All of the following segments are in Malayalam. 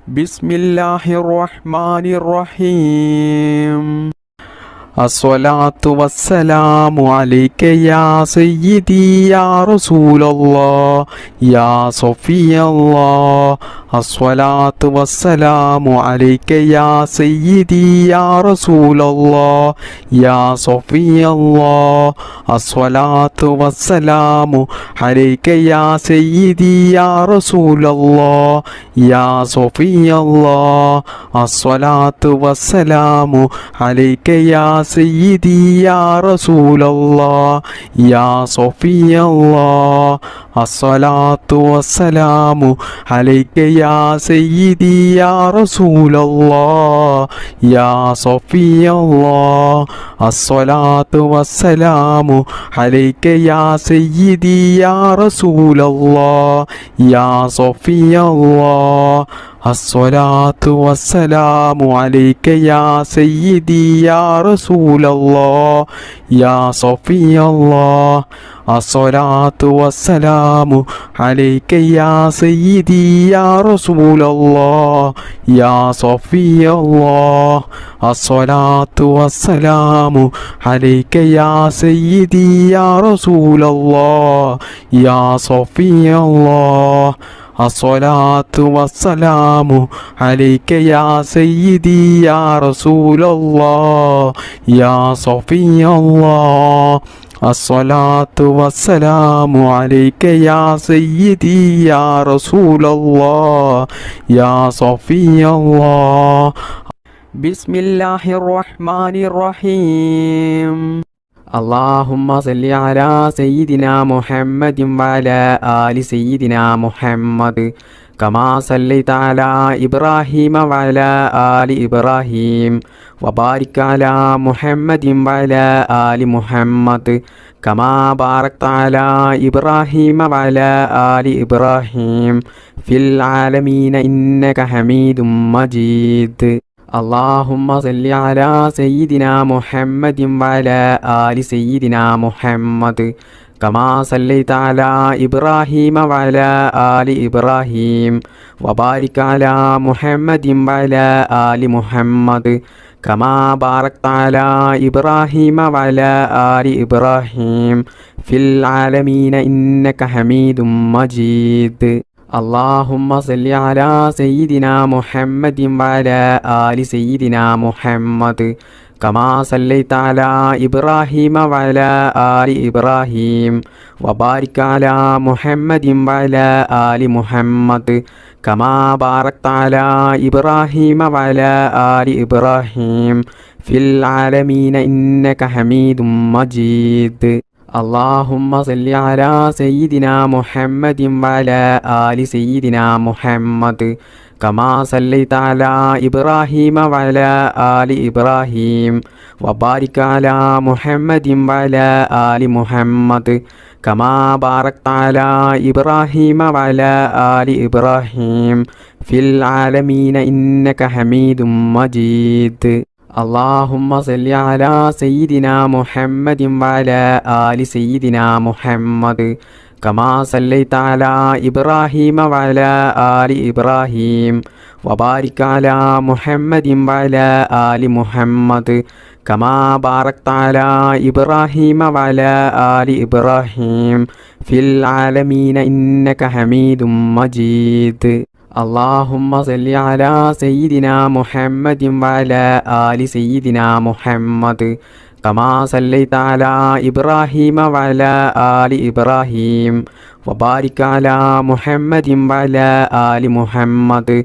ബിസ്മില്ലാഹിർ റഹ്മാനിർ റഹീം. അസ്സലാത്തു വസ്സലാമു അലൈക യാ സയ്യിദി യാ റസൂലല്ലാഹ് യാ സഫിയല്ലാഹ്. അസ്സലാത്തു വസ്സലാമു അലൈക യാ സയ്യിദി യാ റസൂലല്ലാഹ് യാ സഫിയല്ലാഹ്. അസ്സലാത്തു വസ്സലാമു അലൈക യാ സയ്യിദി യാ റസൂലല്ലാഹ് യാ സഫിയല്ലാഹ്. അസ്സലാത്തു വസ്സലാമു അലൈക യാ സയ്യിദി യാ റസൂലല്ലാഹ് യാ സഫിയല്ലാഹ്. അസ്സലാത്തു വസ്സലാമു അലൈക യാ സയ്യിദി യാ റസൂലല്ലാഹ് യാ സഫിയല്ലാഹ്. അസ്സലാത്തു വസ്സലാമു അലൈക യാ സയ്യിദി യാ റസൂലല്ലാഹ് യാ സഫിയല്ലാഹ്. അസ്സലാത്തു വസ്സലാമു അലൈക യാ സയ്യിദി യാ റസൂലല്ലാഹ് യാ സഫിയല്ലാഹ്. അസ്സലാത്തു വസ്സലാമു അലൈക യാ സയ്യിദി യാ റസൂലല്ലാഹ് യാ സഫിയല്ലാഹ്. അസ്സലാത്തു വസ്സലാമു അലൈക യാ സയ്യിദി യാ റസൂലല്ലാഹ് യാ സഫിയല്ലാഹ്. അസ്സലാത്തു വസ്സലാമു അലൈക യാ സയ്യിദി യാ റസൂലല്ലാഹ് യാ സഫിയല്ലാഹ്. അസ്സലാത്തു വസ്സലാമു അലൈക യാ സയ്യിദി യാ റസൂലല്ലാഹ് യാ സഫിയല്ലാഹ്. ബിസ്മില്ലാഹിർ റഹ്മാനിർ റഹീം. അല്ലാഹുമ്മ സല്ലി അലാ സയ്യിദിനാ മുഹമ്മദിൻ വഅലാ ആലി സയ്യിദിനാ മുഹമ്മദ് കമാ സല്ലൈത അലാ ഇബ്രാഹീമ വഅലാ ആലി ഇബ്രാഹീം വബാരിക് അലാ മുഹമ്മദിൻ വഅലാ ആലി മുഹമ്മദ് കമാ ബാറക്ത അലാ ഇബ്രാഹീമ വഅലാ ആലി ഇബ്രാഹീം ഫിൽ ആലമീന ഇന്നക ഹമീദും മജീദ്. അല്ലാഹുമ്മ സല്ലി അലാ സയ്യിദിനാ മുഹമ്മദിൻ വഅലാ ആലി സയ്യിദിനാ മുഹമ്മദ് കമാ സല്ലൈത അലാ ഇബ്രാഹീമ വഅലാ ആലി ഇബ്രാഹീം വബാരിക് അലാ മുഹമ്മദിൻ വഅലാ ആലി മുഹമ്മദ് കമാ ബാറക്ത അലാ ഇബ്രാഹീമ വഅലാ ആലി ഇബ്രാഹീം ഫിൽ ആലമീന ഇന്നക ഹമീദും മജീദ്. അല്ലാഹുമ്മ സല്ലി അലാ സയ്യിദിനാ മുഹമ്മദിൻ വഅലാ ആലി സയ്യിദിനാ മുഹമ്മദ് കമാ സല്ലൈത അലാ ഇബ്രാഹീമ വഅലാ ആലി ഇബ്രാഹീം വബാരിക് അലാ മുഹമ്മദിൻ വഅലാ ആലി മുഹമ്മദ് കമാ ബാറക്ത അലാ ഇബ്രാഹീമ വഅലാ ആലി ഇബ്രാഹീം ഫിൽ ആലമീന ഇന്നക ഹമീദും മജീദ്. അല്ലാഹുമ്മ സല്ലി അലാ സയ്യിദിനാ മുഹമ്മദിൻ വഅലാ ആലി സയ്യിദിനാ മുഹമ്മദ് കമാ സല്ലൈത അലാ ഇബ്രാഹീമ വഅലാ ആലി ഇബ്രാഹീം വബാരിക് അലാ മുഹമ്മദിൻ വഅലാ ആലി മുഹമ്മദ് കമാ ബാറക്ത അലാ ഇബ്രാഹീമ വഅലാ ആലി ഇബ്രാഹീം ഫിൽ ആലമീന ഇന്നക ഹമീദും മജീദ്. അല്ലാഹുമ്മ സല്ലി അലാ സയ്യിദിനാ മുഹമ്മദിൻ വഅലാ ആലി സയ്യിദിനാ മുഹമ്മദ് കമാ സല്ലൈത അലാ ഇബ്രാഹീമ വഅലാ ആലി ഇബ്രാഹീം വബാരിക് അലാ മുഹമ്മദിൻ വഅലാ ആലി മുഹമ്മദ് കമാ ബാറക്ത അലാ ഇബ്രാഹീമ വഅലാ ആലി ഇബ്രാഹീം ഫിൽ ആലമീന ഇന്നക ഹമീദും മജീദ്. അല്ലാഹുമ്മ സല്ലി അലാ സയ്യിദിനാ മുഹമ്മദിൻ വഅലാ ആലി സയ്യിദിനാ മുഹമ്മദ് കമാ സല്ലൈത അലാ ഇബ്രാഹീമ വഅലാ ആലി ഇബ്രാഹീം വബാരിക് അലാ മുഹമ്മദിൻ വഅലാ ആലി മുഹമ്മദ്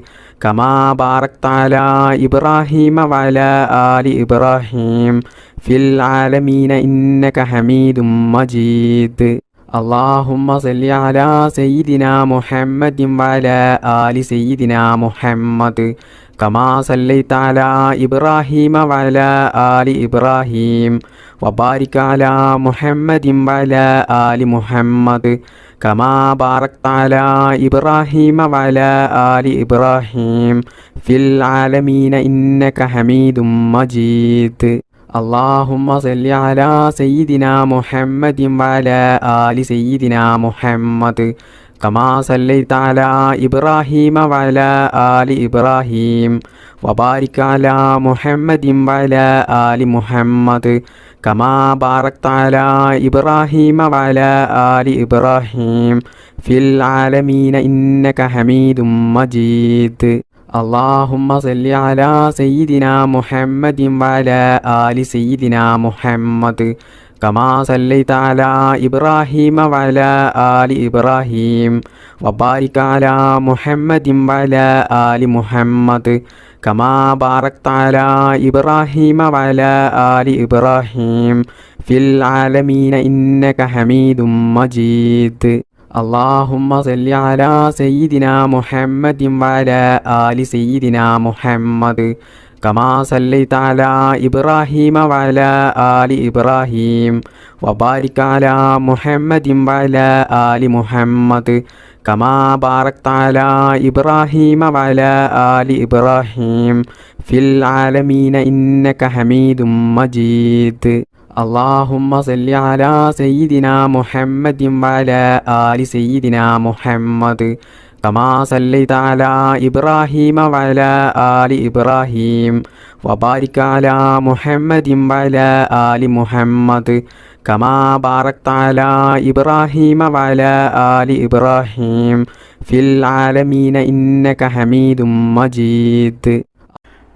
കമാ ബാറക്ത അലാ ഇബ്രാഹീമ വഅലാ ആലി ഇബ്രാഹീം ഫിൽ ആലമീന ഇന്നക ഹമീദും മജീദ്. അല്ലാഹുമ്മ സല്ലി അലാ സയ്യിദിനാ മുഹമ്മദിൻ വഅലാ ആലി സയ്യിദിനാ മുഹമ്മദ് കമാ സല്ലൈത അലാ ഇബ്രാഹീമ വഅലാ ആലി ഇബ്രാഹീം വബാരിക് അലാ മുഹമ്മദിൻ വഅലാ ആലി മുഹമ്മദ് കമാ ബാറക്ത അലാ ഇബ്രാഹീമ വഅലാ ആലി ഇബ്രാഹീം ഫിൽ ആലമീന ഇന്നക ഹമീദും മജീദ്. അല്ലാഹുമ്മ സല്ലി അലാ സയ്യിദിനാ മുഹമ്മദിൻ വഅലാ ആലി സയ്യിദിനാ മുഹമ്മദ് كما صليت على إبراهيم وعلى آل إبراهيم وبارك على محمد وعلى آل محمد كما باركت على إبراهيم وعلى آل إبراهيم في العالمين إنك حميد مجيد اللهم صل على سيدنا محمد وعلى آل سيدنا محمد كما صليت على إبراهيم وعلى آل إبراهيم وبارك على محمد وعلى آل محمد كما باركت على إبراهيم وعلى آل إبراهيم في العالمين إنك حميد مجيد اللهم صل على سيدنا محمد وعلى آل سيدنا محمد كما صليت على إبراهيم وعلى آل إبراهيم وبارك على محمد وعلى آل محمد كما باركت على إبراهيم وعلى آل إبراهيم في العالمين إنك حميد مجيد اللهم صل على سيدنا محمد وعلى آل سيدنا محمد كما صليت على إبراهيم وعلى آل إبراهيم وبارك على محمد وعلى آل محمد كما باركت على إبراهيم وعلى آل إبراهيم في العالمين إنك حميد مجيد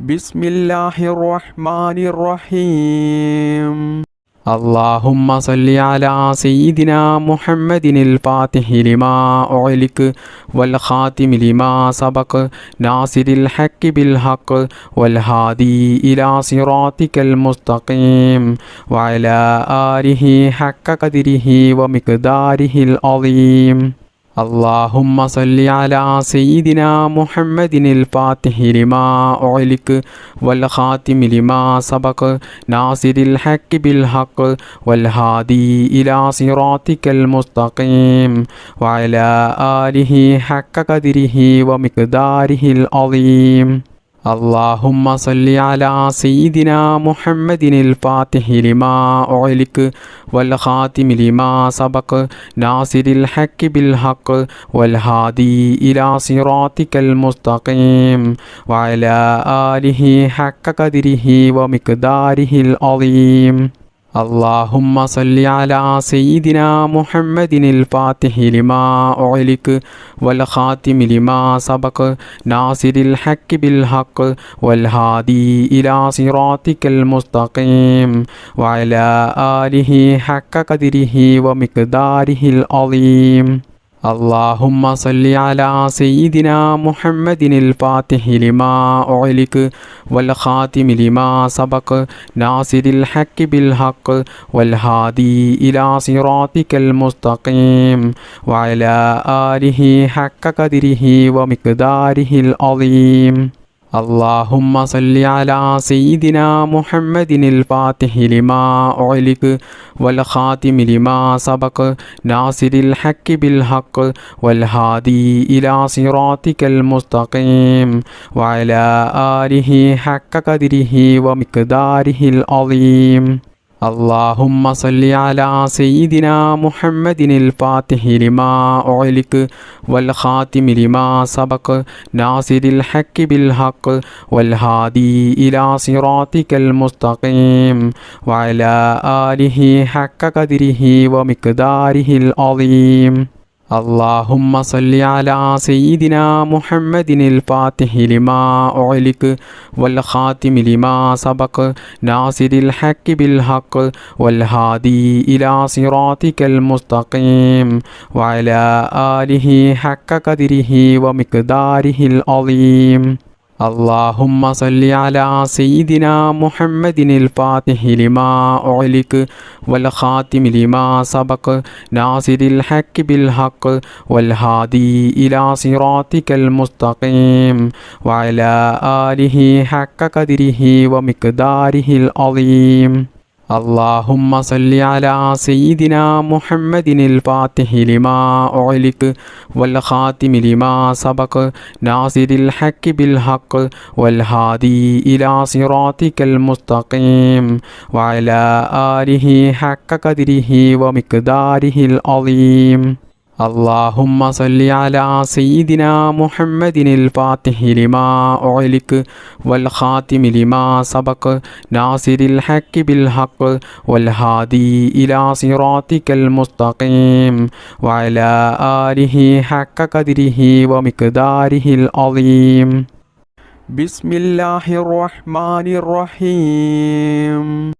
بسم الله الرحمن الرحيم اللهم صل على سيدنا محمد الفاتح لما أغلق والخاتم لما سبق ناصر الحق بالحق والهادي إلى صراطك المستقيم وعلى آله حق قدره ومقداره العظيم اللهم صل على سيدنا محمد الفاتح لما أغلق والخاتم لما سبق ناصر الحق بالحق والهادي إلى صراطك المستقيم وعلى آله حق قدره ومقداره العظيم اللهم صل على سيدنا محمد الفاتح لما أغلق والخاتم لما سبق ناصر الحق بالحق والهادي إلى صراطك المستقيم وعلى آله حق قدره ومقداره العظيم اللهم صل على سيدنا محمد الفاتح لما أغلق والخاتم لما سبق ناصر الحق بالحق والهادي إلى صراطك المستقيم وعلى آله حق قدره ومقداره العظيم اللهم صل على سيدنا محمد الفاتح لما أغلق والخاتم لما سبق ناصر الحق بالحق والهادي إلى صراطك المستقيم وعلى آله حق قدره ومقداره العظيم اللهم صل على سيدنا محمد الفاتح لما أغلق والخاتم لما سبق ناصر الحق بالحق والهادي إلى صراطك المستقيم وعلى آله حق قدره ومقداره العظيم اللهم صل على سيدنا محمد الفاتح لما أغلق والخاتم لما سبق ناصر الحق بالحق والهادي إلى صراطك المستقيم وعلى آله حق قدره ومقداره العظيم اللهم صل على سيدنا محمد الفاتح لما أغلق والخاتم لما سبق ناصر الحق بالحق والهادي إلى صراطك المستقيم وعلى آله حق قدره ومقداره العظيم اللهم صل على سيدنا محمد الفاتح لما أغلق والخاتم لما سبق ناصر الحق بالحق والهادي إلى صراطك المستقيم وعلى آله حق قدره ومقداره العظيم اللهم صل على سيدنا محمد الفاتح لما أغلق والخاتم لما سبق ناصر الحق بالحق والهادي إلى صراطك المستقيم وعلى آله حق قدره ومقداره العظيم اللهم صل على سيدنا محمد الفاتح لما أغلق والخاتم لما سبق ناصر الحق بالحق والهادي إلى صراطك المستقيم وعلى آله حق قدره ومقداره العظيم. بسم الله الرحمن الرحيم.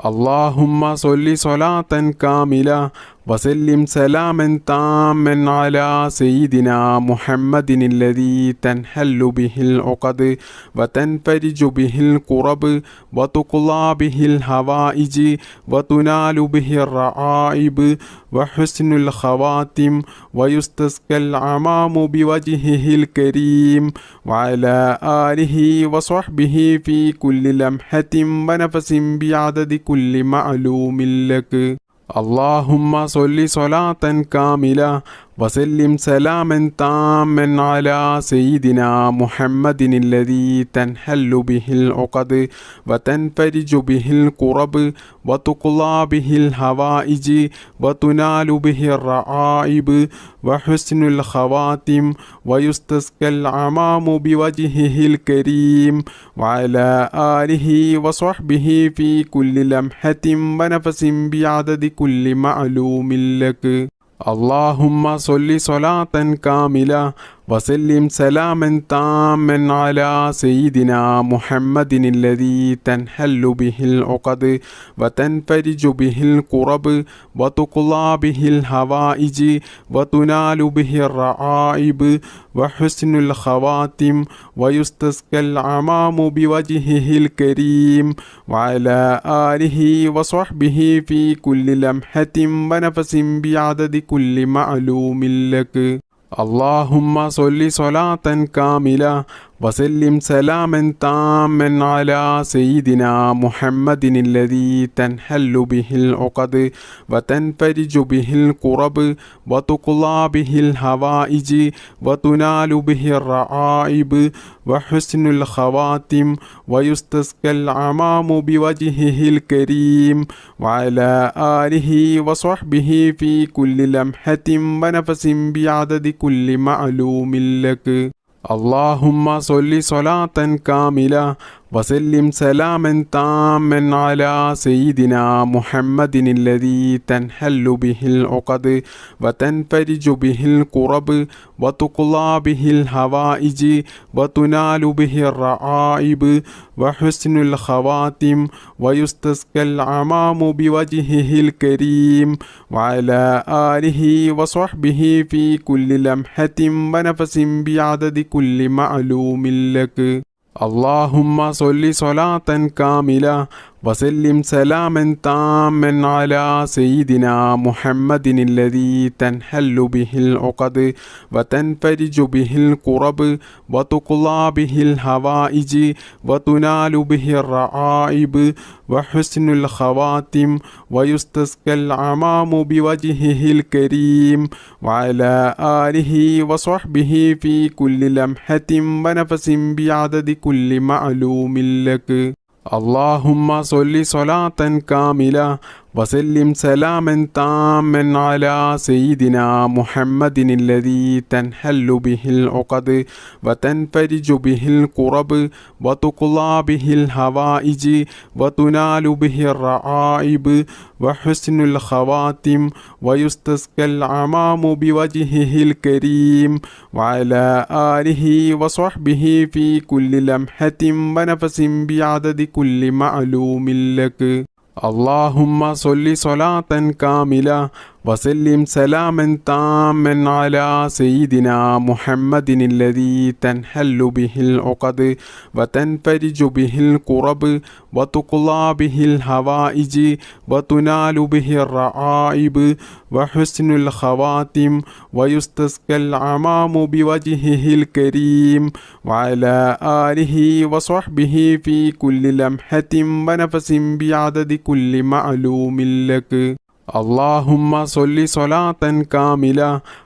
اللهم صل صلاة كاملة وسلم سلاما تاما على سيدنا محمد الذي تنحل به العقد وتنفرج به الكرب وتقضى به الحوائج وتنال به الرعائب وحسن الخواتم ويستسقى العمام بوجهه الكريم وعلى آله وصحبه في كل لمحة ونفس بعدد كل معلوم لك. اللهم صل صلاة كاملة وسلم سلاما تاما على سيدنا محمد الذي تنحل به العقد وتنفرج به الكرب وتقضى به الحوائج وتنال به الرعائب وحسن الخواتم ويستسقى العمام بوجهه الكريم وعلى آله وصحبه في كل لمحة ونفس بعدد كل معلوم لك. اللهم صل صلاة كاملة وسلم سلاما تاما على سيدنا محمد الذي تنحل به العقد وتنفرج به الكرب وتقضى به الحوائج وتنال به الرعائب وحسن الخواتم ويستسقى العمام بوجهه الكريم وعلى آله وصحبه في كل لمحة ونفس بعدد كل معلوم لك. اللهم صل صلاة كاملة وسلم سلاما تاما على سيدنا محمد الذي تنحل به العقد وتنفرج به الكرب وتقضى به الحوائج وتنال به الرعائب وحسن الخواتم ويستسقى العمام بوجهه الكريم وعلى آله وصحبه في كل لمحة ونفس بعدد كل معلوم لك. اللهم صل صلاة كاملة وسلم سلاما تاما على سيدنا محمد الذي تنحل به العقد وتنفرج به الكرب وتقضى به الحوائج وتنال به الرعائب وحسن الخواتم ويستسقى العمام بوجهه الكريم وعلى آله وصحبه في كل لمحة ونفس بعدد كل معلوم لك. اللهم صل صلاة كاملة وسلم سلاما تاما على سيدنا محمد الذي تنحل به العقد وتنفرج به الكرب وتقضى به الحوائج وتنال به الرعائب وحسن الخواتم ويستسقى العمام بوجهه الكريم وعلى آله وصحبه في كل لمحة ونفس بعدد كل معلوم لك. اللهم صل صلاة كاملة وسلم سلاما تاما على سيدنا محمد الذي تنحل به العقد وتنفرج به الكرب وتقضى به الحوائج وتنال به الرعائب وحسن الخواتم ويستسقى العمام بوجهه الكريم وعلى آله وصحبه في كل لمحة ونفس بعدد كل معلوم لك. اللهم صل صلاة كاملة وسلم سلاما تاما على سيدنا محمد الذي تنحل به العقد وتنفرج به الكرب وتقضى به الحوائج وتنال به الرعائب وحسن الخواتم ويستسقى العمام بوجهه الكريم وعلى آله وصحبه في كل لمحة ونفس بعدد كل معلوم لك. اللهم صل صلاة كاملة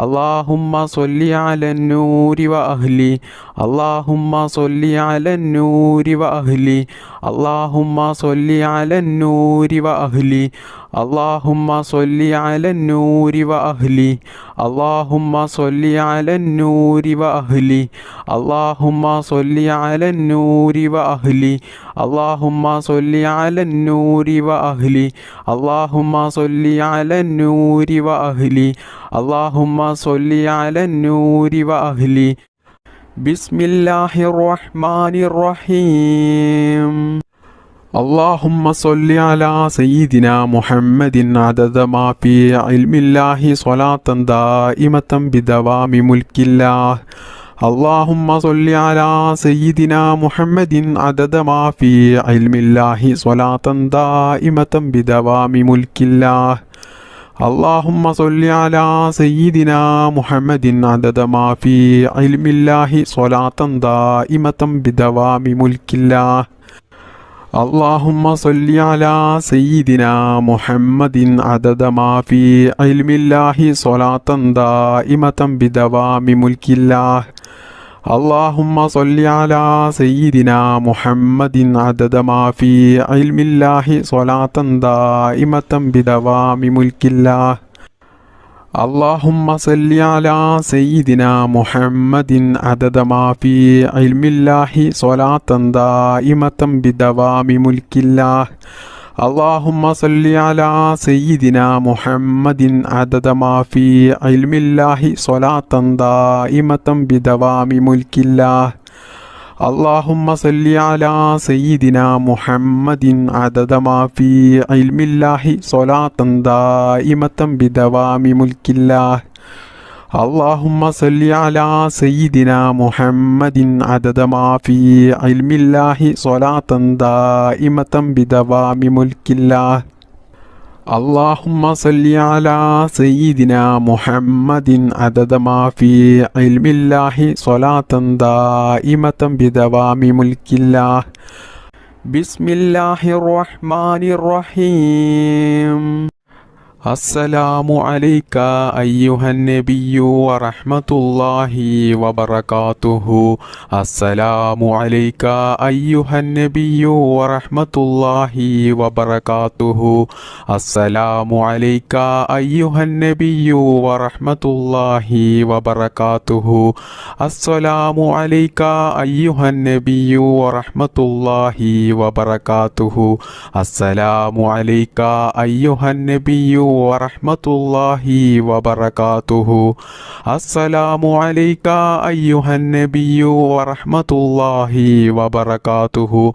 اللهم صل على النور وأهلي اللهم صل على النور وأهلي اللهم صل على النور وأهلي اللهم صل على النور وأهلي اللهم صل على النور وأهلي اللهم صل على النور وأهلي اللهم صل على النور وأهلي اللهم صل على النور وأهلي اللهم صل على النور وأهلي بسم الله الرحمن الرحيم اللهم صل على سيدنا محمد عدد ما في علم الله صلاة دائمة بدوام ملك الله اللهم صل على سيدنا محمد عدد ما في علم الله صلاة دائمة بدوام ملك الله اللهم صل على سيدنا محمد عدد ما في علم الله صلاة دائمة بدوام ملك الله اللهم صل على سيدنا محمد عدد ما في علم الله صلاة دائمة بدوام ملك الله اللهم صل على سيدنا محمد عدد ما في علم الله صلاة دائمة بدوام ملك الله اللهم صل على سيدنا محمد عدد ما في علم الله صلاة دائمة بدوام ملك الله اللهم صل على سيدنا محمد عدد ما في علم الله صلاة دائمة بدوام ملك الله اللهم صل على سيدنا محمد عدد ما في علم الله صلاة دائمة بدوام ملك الله اللهم صل على سيدنا محمد عدد ما في علم الله صلاة دائمة بدوام ملك الله اللهم صل على سيدنا محمد عدد ما في علم الله صلاة دائمة بدوام ملك الله بسم الله الرحمن الرحيم السلام عليك أيها النبي ورحمة الله وبركاته السلام عليك أيها النبي ورحمة الله وبركاته السلام عليك أيها النبي ورحمة الله وبركاته السلام عليك أيها النبي ورحمة الله وبركاته السلام عليك أيها النبي ورحمة الله وبركاته السلام عليك أيها النبي ورحمة الله وبركاته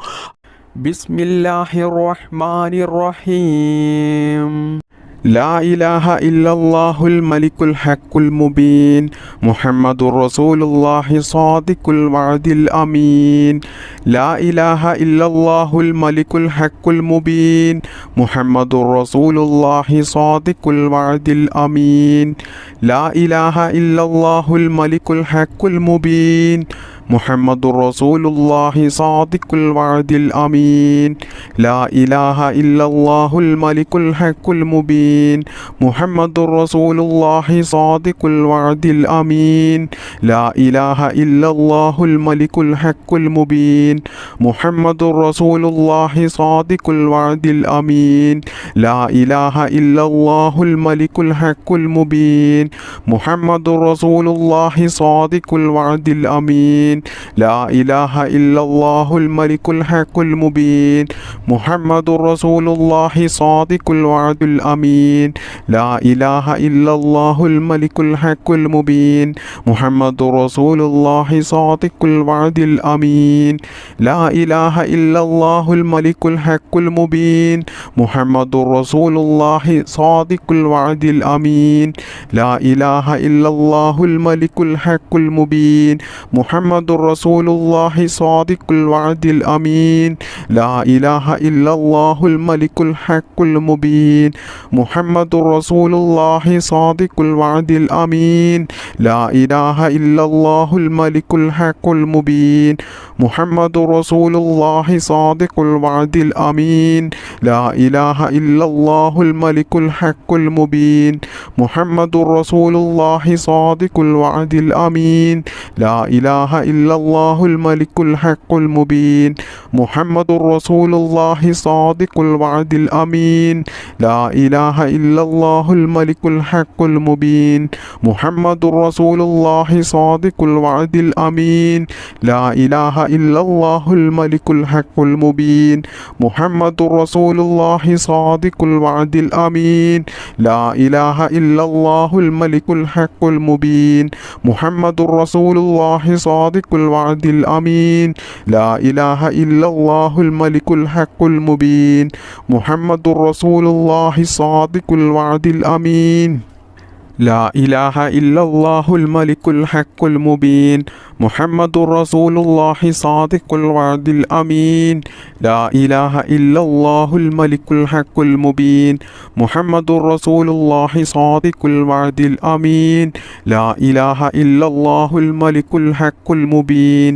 بسم الله الرحمن الرحيم لا إله إلا الله الملك الحق المبين محمد رسول الله صادق الوعد الأمين لا إله إلا الله الملك الحق المبين محمد رسول الله صادق الوعد الأمين لا إله إلا الله الملك الحق المبين محمد رسول الله صادق الوعد الأمين لا إله إلا الله الملك الحق المبين محمد رسول الله صادق الوعد الأمين لا إله إلا الله الملك الحق المبين محمد رسول الله صادق الوعد الأمين لا إله إلا الله الملك الحق المبين محمد رسول الله صادق الوعد الأمين لا إله إلا الله الملك الحق المبين محمد رسول الله صادق الوعد الأمين لا إله إلا الله الملك الحق المبين محمد رسول الله صادق الوعد الأمين لا إله إلا الله الملك الحق المبين محمد رسول الله صادق الوعد الأمين لا إله إلا الله الملك الحق المبين محمد മുഹമ്മദുർ റസൂലുള്ളാഹി സ്വാദിഖുൽ വഅദിൽ അമീൻ ലാ ഇലാഹ ഇല്ലല്ലാഹുൽ മലിക്കുൽ ഹഖുൽ മുബീൻ മുഹമ്മദുർ റസൂലുള്ളാഹി സ്വാദിഖുൽ വഅദിൽ അമീൻ ലാ ഇലാഹ ഇല്ലല്ലാഹുൽ മലിക്കുൽ ഹഖുൽ മുബീൻ മുഹമ്മദുർ റസൂലുള്ളാഹി സ്വാദിഖുൽ വഅദിൽ അമീൻ ലാ ഇലാഹ ഇല്ലല്ലാഹുൽ മലിക്കുൽ ഹഖുൽ മുബീൻ മുഹമ്മദുർ റസൂലുള്ളാഹി സ്വാദിഖുൽ വഅദിൽ അമീൻ ലാ ഇലാഹ ഇല്ലല്ലാഹുൽ മലിക്കുൽ ഹഖുൽ മുബീൻ മുഹമ്മദുർ റസൂലുള്ളാഹി സ്വാദിഖുൽ വഅദിൽ അമീൻ ലാ ഇലാഹ ഇല്ലല്ലാഹുൽ മലിക്കുൽ ഹഖുൽ മുബീൻ മുഹമ്മദുർ റസൂലുള്ളാഹി സ്വാദിഖുൽ വഅദിൽ അമീൻ ലാ ഇലാഹ ഇല്ലല്ലാഹുൽ മലിക്കുൽ ഹഖുൽ മുബീൻ മുഹമ്മദുർ റസൂലുള്ളാഹി സ്വാദിഖുൽ വഅദിൽ അമീൻ ലാ ഇലാഹ ഇല്ലല്ലാഹുൽ മലിക്കുൽ ഹഖുൽ മുബീൻ മുഹമ്മദുർ റസൂലുള്ളാഹി സ്വാദിഖുൽ വഅദിൽ അമീൻ ലാ ഇലാഹ ഇല്ലല്ലാഹുൽ മലിക്കുൽ ഹഖുൽ മുബീൻ മുഹമ്മദുർ റസൂലുള്ളാഹി സ്വാദിഖുൽ വഅദിൽ അമീൻ ലാ ഇലാഹ ഇല്ലല്ലാഹുൽ മലിക്കുൽ ഹഖുൽ മുബീൻ മുഹമ്മദുർ റസൂലുള്ളാഹി സ്വാദിഖുൽ വഅദിൽ അമീൻ ലാ ഇലാഹ ഇല്ലല്ലാഹുൽ മലിക്കുൽ ഹഖുൽ മുബീൻ മുഹമ്മദുർ റസൂലുള്ളാഹി സ്വാദിഖുൽ വഅദിൽ അമീൻ ലാ ഇലാഹ ഇല്ലല്ലാഹുൽ മലിക്കുൽ ഹഖുൽ മുബീൻ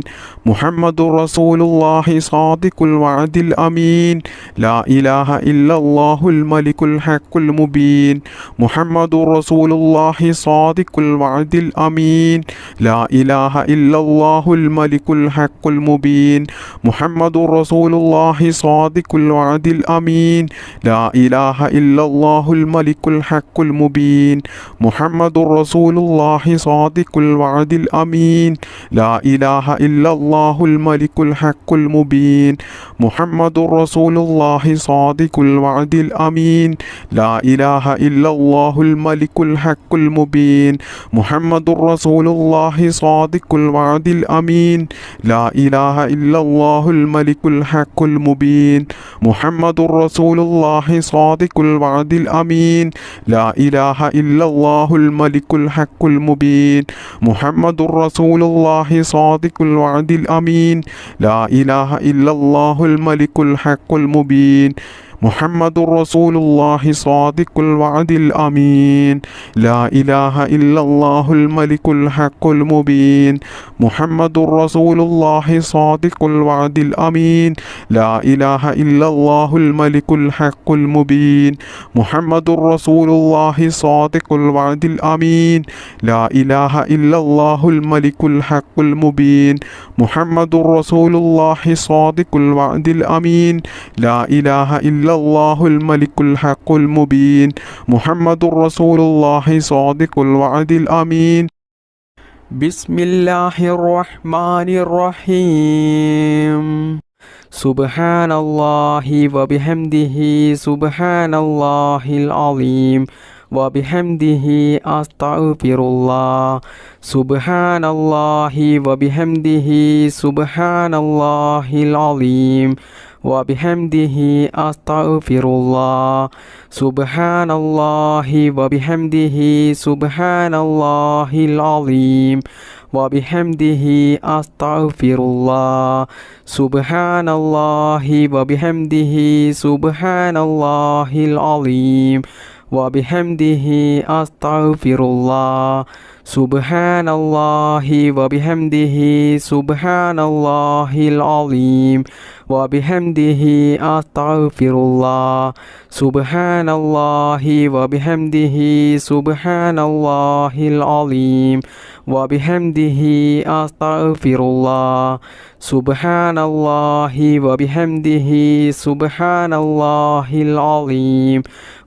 മുഹമ്മദുർ റസൂലുള്ളാഹി സ്വാദിഖുൽ വഅദിൽ അമീൻ ലാ ഇലാഹ ഇല്ലല്ലാഹുൽ മലിക്കുൽ ഹഖുൽ മുബീൻ മുഹമ്മദുർ റസൂലുള്ളാഹി സ്വാദിഖുൽ വഅദിൽ അമീൻ ലാ ഇലാഹ ഇല്ലല്ലാഹുൽ മലിക്കുൽ ഹഖുൽ മുബീൻ മുഹമ്മദുർ റസൂലുള്ളാഹി സ്വാദിഖുൽ വഅദിൽ അമീൻ ലാ ഇലാഹ ഇല്ലല്ലാഹുൽ മലിക്കുൽ ഹഖുൽ മുബീൻ മുഹമ്മദുർ റസൂലുള്ളാഹി സ്വാദിഖുൽ വഅദിൽ അമീൻ ലാ ഇലാഹ ഇല്ലല്ലാഹുൽ മലിക്കുൽ ഹഖുൽ മുബീൻ മുഹമ്മദുർ റസൂലുള്ളാഹി സ്വാദിഖുൽ വഅദിൽ അമീൻ ലാ ഇലാഹ ഇല്ലല്ലാഹുൽ മലിക്കുൽ ഹഖുൽ മുബീൻ മുഹമ്മദുർ റസൂലുള്ളാഹി സ്വാദിഖുൽ വഅദിൽ അമീൻ ലാ ഇലാഹ ഇല്ലല്ലാഹുൽ മലിക്കുൽ ഹഖുൽ മുബീൻ മുഹമ്മദുർ റസൂലുള്ളാഹി സ്വാദിഖുൽ വഅദിൽ അമീൻ ലാ ഇലാഹ ഇല്ലല്ലാഹുൽ മലിക്കുൽ ഹഖുൽ മുബീൻ മുഹമ്മദുർ റസൂലുള്ളാഹി സ്വാദിഖുൽ വഅദിൽ അമീൻ ലാ ഇലാഹ ഇല്ലല്ലാഹുൽ മലിക്കുൽ ഹഖുൽ മുബീൻ മുഹമ്മദുർ റസൂലുള്ളാഹി സ്വാദിഖുൽ വഅദിൽ അമീൻ ലാ ഇലാഹ ഇല്ലല്ലാഹുൽ മലിക്കുൽ ഹഖുൽ മുബീൻ മുഹമ്മദുർ റസൂലുള്ളാഹി സ്വാദിഖുൽ വഅദിൽ അമീൻ ലാ ഇലാഹ ഇല്ലല്ലാഹുൽ മലിക്കുൽ ഹഖുൽ മുബീൻ മുഹമ്മദുർ റസൂലുള്ളാഹി സ്വാദിഖുൽ വഅദിൽ അമീൻ ലാ ഇലാഹ ഇല്ലല്ലാഹുൽ മലിക്കുൽ ഹഖുൽ മുബീൻ മുഹമ്മദുർ റസൂലുള്ളാഹി സ്വാദിഖുൽ വഅദിൽ അമീൻ ലാ ഇലാഹ ഇല്ലല്ലാഹുൽ മലിക്കുൽ ഹഖുൽ മുബീൻ മുഹമ്മദുർ റസൂലുള്ളാഹി സ്വാദിഖുൽ വഅദിൽ അമീൻ ബിസ്മില്ലാഹിർ റഹ്മാനിർ റഹീം സുബ്ഹാനല്ലാഹി വബിഹംദിഹി സുബ്ഹാനല്ലാഹിൽ അലീം വബിഹംദിഹി അസ്തഗ്ഫിറുല്ലാഹ് സുബ്ഹാനല്ലാഹി വബിഹംദിഹി സുബ്ഹാനല്ലാഹിൽ അലീം വബിഹംദിഹി അസ്തഗ്ഫിറുല്ലാഹ് സുബ്ഹാനല്ലാഹി വബിഹംദിഹി സുബ്ഹാനല്ലാഹിൽ അലീം വബിഹംദിഹി അസ്തഗ്ഫിറുല്ലാഹ് സുബ്ഹാനല്ലാഹി വബിഹംദിഹി സുബ്ഹാനല്ലാഹിൽ അലീം വബിഹംദിഹി അസ്തഗ്ഫിറുല്ലാഹ് സുബ്ഹാനല്ലാഹി വബിഹംദിഹി സുബ്ഹാനല്ലാഹിൽ അലീം വബിഹംദിഹി അസ്തഗ്ഫിറുല്ലാഹ് സുബ്ഹാനല്ലാഹി വബിഹംദിഹി സുബ്ഹാനല്ലാഹിൽ അലീം വബിഹംദിഹി അസ്തഗ്ഫിറുല്ലാഹ് സുബ്ഹാനല്ലാഹി വബിഹംദിഹി സുബ്ഹാനല്ലാഹിൽ അലീം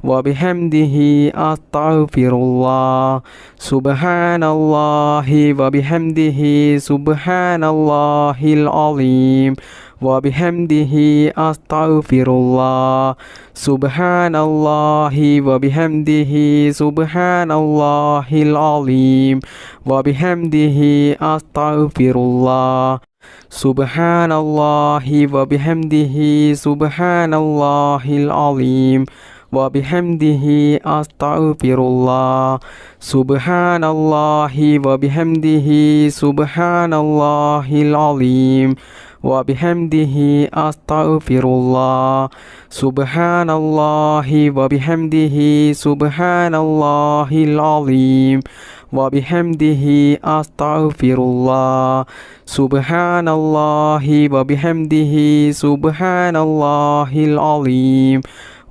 വബിഹംദിഹി അസ്തഗ്ഫിറുല്ലാഹ് സുബ്ഹാനല്ലാഹി വബിഹംദിഹി സുബ്ഹാനല്ലാഹിൽ അലീം വബിഹംദിഹി അസ്തഗ്ഫിറുല്ലാഹ് സുബ്ഹാനല്ലാഹി വബിഹംദിഹി സുബ്ഹാനല്ലാഹിൽ അലീം വബിഹംദിഹി അസ്തഗ്ഫിറുല്ലാഹ് സുബ്ഹാനല്ലാഹി വബിഹംദിഹി സുബ്ഹാനല്ലാഹിൽ അലീം وبحمده أستغفر الله سبحان الله وبحمده سبحان الله العظيم وبحمده أستغفر الله سبحان الله وبحمده سبحان الله العظيم وبحمده أستغفر الله سبحان الله وبحمده سبحان الله العظيم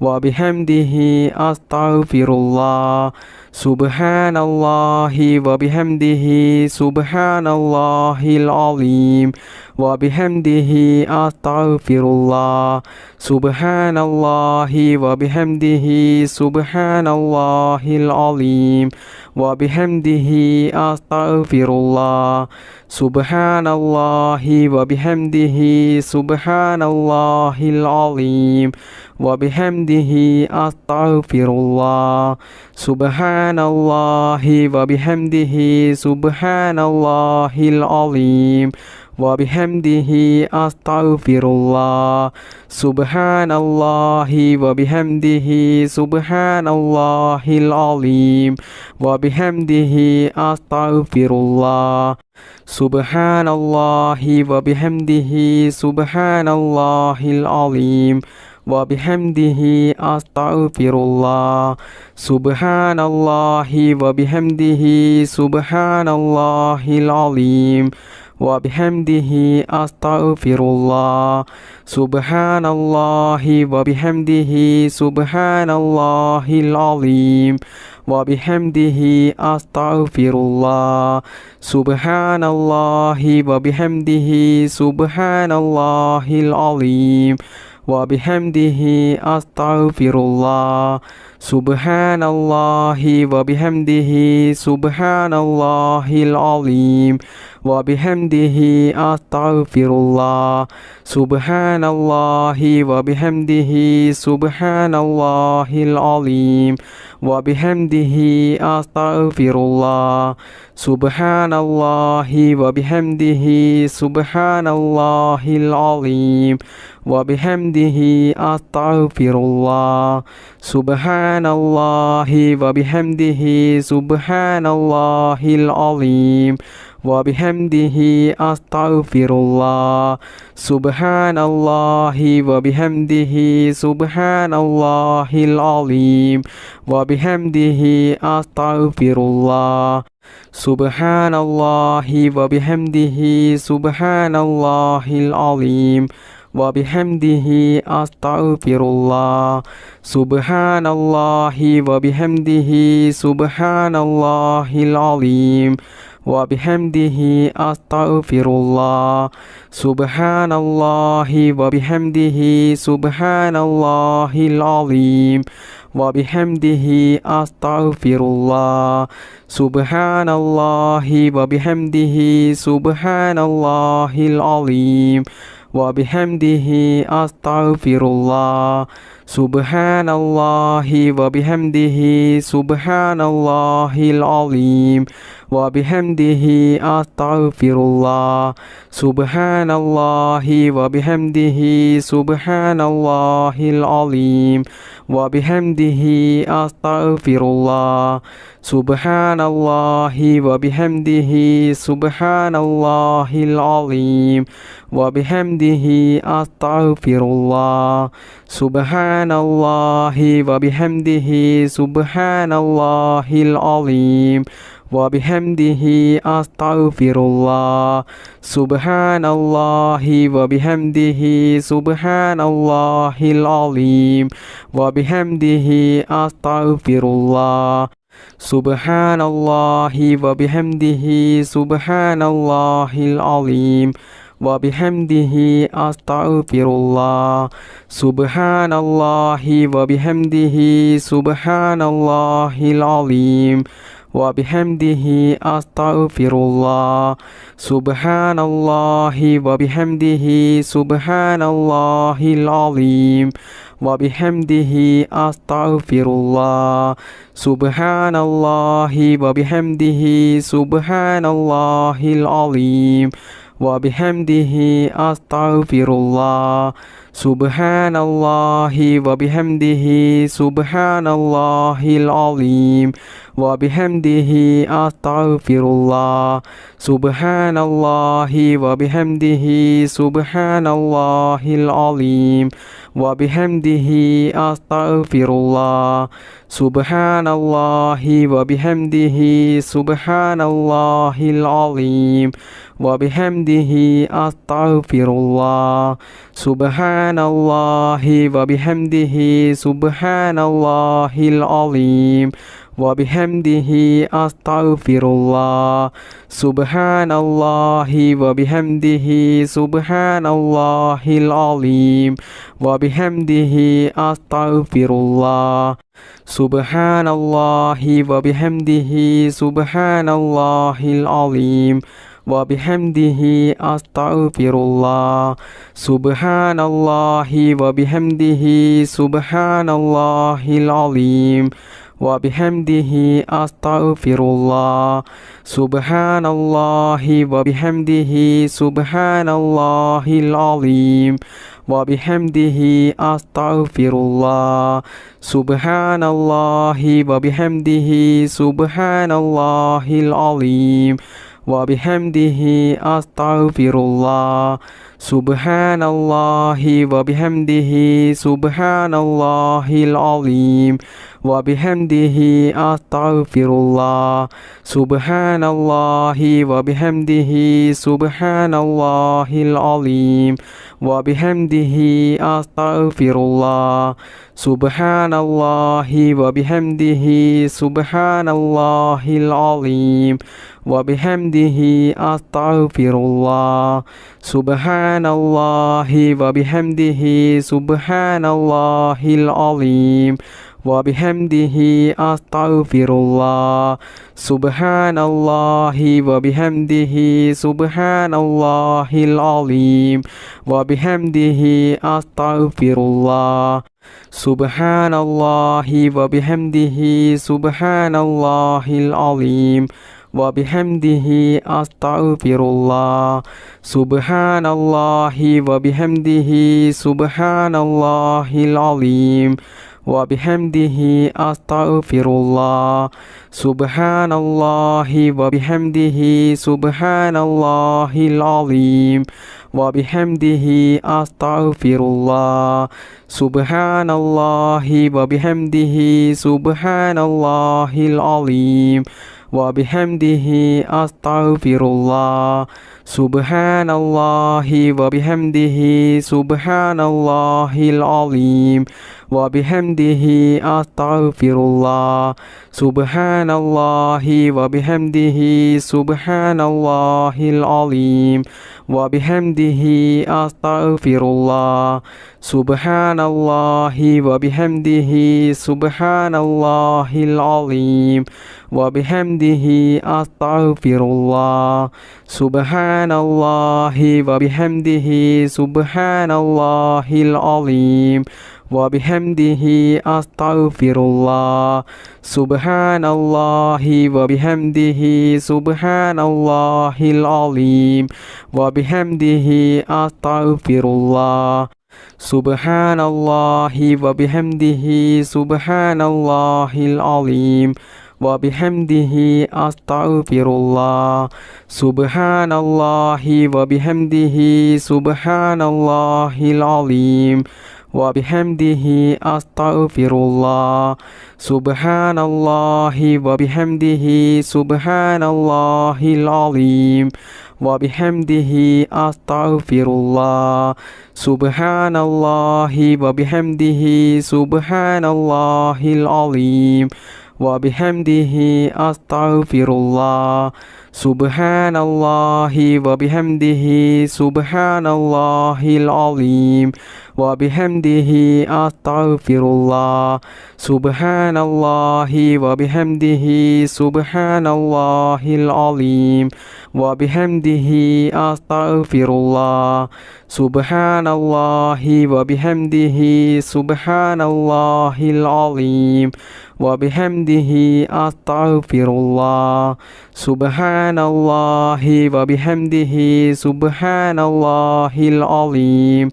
وبحمده أستغفر الله سبحان الله وبحمده سبحان الله العظيم وبحمده أستغفر الله سبحان الله وبحمده سبحان الله العظيم وبحمده أستغفر الله سبحان الله وبحمده سبحان الله العظيم وبحمده أستغفر الله سبحان الله وبحمده سبحان الله العظيم وبحمده أستغفر الله سبحان الله وبحمده سبحان الله العظيم وبحمده أستغفر الله سبحان الله وبحمده سبحان الله العظيم وبحمده أستغفر الله سبحان الله وبحمده سبحان الله العظيم وبحمده أستغفر الله سبحان الله وبحمده سبحان الله العظيم وبحمده أستغفر الله سبحان الله وبحمده سبحان الله العظيم وبحمده أستغفر الله سبحان الله وبحمده سبحان الله العظيم وبحمده أستغفر الله سبحان الله وبحمده سبحان الله العظيم وبحمده أستغفر الله سبحان الله وبحمده سبحان الله العظيم وبحمده أستغفر الله سبحان الله وبحمده سبحان الله العظيم وبحمده أستغفر الله سبحان الله وبحمده سبحان الله العظيم وبحمده أستغفر الله سبحان الله وبحمده سبحان الله العظيم وبحمده أستغفر الله سبحان الله وبحمده سبحان الله العظيم وبحمده أستغفر الله سبحان الله وبحمده سبحان الله العظيم وبحمده أستغفر الله سبحان الله وبحمده سبحان الله العظيم وبحمده أستغفر الله سبحان الله وبحمده سبحان الله العظيم وبحمده أستغفر الله سبحان الله وبحمده سبحان الله العظيم وبحمده أستغفر الله سبحان الله وبحمده سبحان الله العظيم وبحمده أستغفر الله سبحان الله وبحمده سبحان الله العظيم وبحمده أستغفر الله سبحان الله وبحمده سبحان الله العظيم وبحمده أستغفر الله سبحان الله وبحمده سبحان الله العظيم وبحمده أستغفر الله سبحان الله وبحمده سبحان الله العظيم وبحمده أستغفر الله سبحان الله وبحمده سبحان الله العظيم وبحمده أستغفر الله سبحان الله وبحمده سبحان الله العظيم وبحمده أستغفر الله سبحان الله وبحمده سبحان الله العظيم وبحمده أستغفر الله سبحان الله وبحمده سبحان الله العظيم وبحمده أستغفر الله سبحان الله وبحمده سبحان الله العظيم وبحمده أستغفر الله سبحان الله وبحمده سبحان الله العظيم وبحمده أستغفر الله سبحان الله وبحمده سبحان الله العظيم وبحمده أستغفر الله سبحان الله وبحمده سبحان الله العظيم وبحمده أستغفر الله سبحان الله وبحمده سبحان الله العظيم وبحمده أستغفر الله سبحان الله وبحمده سبحان الله العظيم وبحمده أستغفر الله سبحان الله وبحمده سبحان الله العظيم وبحمده أستغفر الله سبحان الله وبحمده سبحان الله العظيم وبحمده أستغفر الله سبحان الله وبحمده سبحان الله العظيم وبحمده أستغفر الله سبحان الله وبحمده سبحان الله العظيم وبحمده أستغفر الله سبحان الله وبحمده سبحان الله العظيم وبحمده أستغفر الله سبحان الله وبحمده سبحان الله العظيم وبحمده أستغفر الله سبحان الله وبحمده سبحان الله العظيم وبحمده أستغفر الله سبحان الله وبحمده سبحان الله العظيم وبحمده أستغفر الله سبحان الله وبحمده سبحان الله العظيم وبحمده أستغفر الله سبحان الله وبحمده سبحان الله العظيم وبحمده أستغفر الله سبحان الله وبحمده سبحان الله العظيم وبحمده أستغفر الله سبحان الله وبحمده سبحان الله العظيم وبحمده أستغفر الله سبحان الله وبحمده سبحان الله العظيم وبحمده أستغفر الله سبحان الله وبحمده سبحان الله العظيم وبحمده أستغفر الله سبحان الله وبحمده سبحان الله العظيم وبحمده أستغفر الله سبحان الله وبحمده سبحان الله العظيم وبحمده أستغفر الله سبحان الله وبحمده سبحان الله العظيم وبحمده أستغفر الله سبحان الله وبحمده سبحان الله العظيم وبحمده أستغفر الله سبحان الله وبحمده سبحان الله العظيم وبحمده أستغفر الله سبحان الله وبحمده سبحان الله العظيم وبحمده أستغفر الله سبحان سبحان الله وبحمده سبحان الله العظيم وبحمده أستغفر الله سبحان الله وبحمده سبحان الله العظيم وبحمده أستغفر الله سبحان الله وبحمده سبحان الله العظيم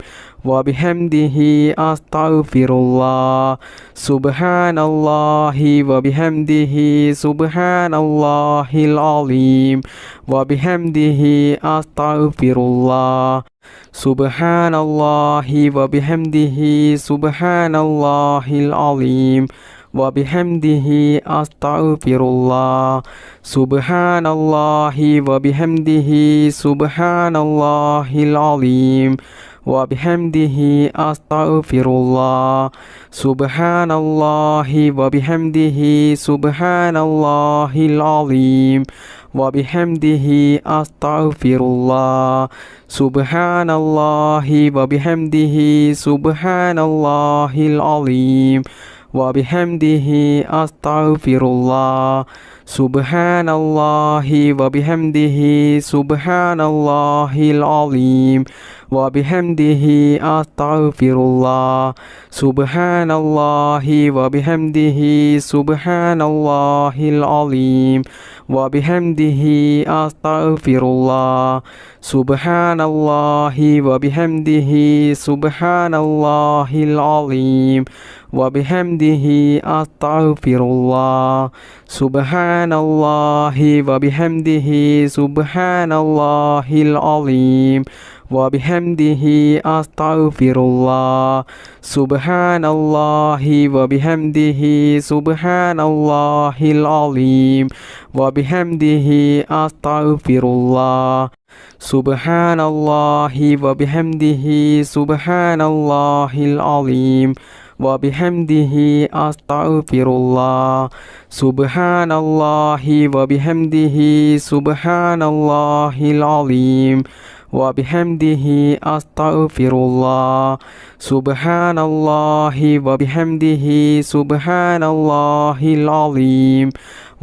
وبحمده أستغفر الله سبحان الله وبحمده سبحان الله العظيم وبحمده أستغفر الله سبحان الله وبحمده سبحان الله العظيم وبحمده أستغفر الله سبحان الله وبحمده سبحان الله العظيم وبحمده أستغفر الله سبحان الله وبحمده سبحان الله العظيم وبحمده أستغفر الله سبحان الله وبحمده سبحان الله العظيم وبحمده أستغفر الله سبحان الله وبحمده سبحان الله العظيم وبحمده أستغفر الله سبحان الله وبحمده سبحان الله العظيم وبحمده أستغفر الله سبحان الله وبحمده سبحان الله العظيم وبحمده أستغفر الله سبحان الله وبحمده سبحان الله العظيم وبحمده أستغفر الله سبحان الله وبحمده سبحان الله العظيم وبحمده أستغفر الله سبحان الله وبحمده سبحان الله العظيم وبحمده أستغفر الله سبحان الله وبحمده سبحان الله العظيم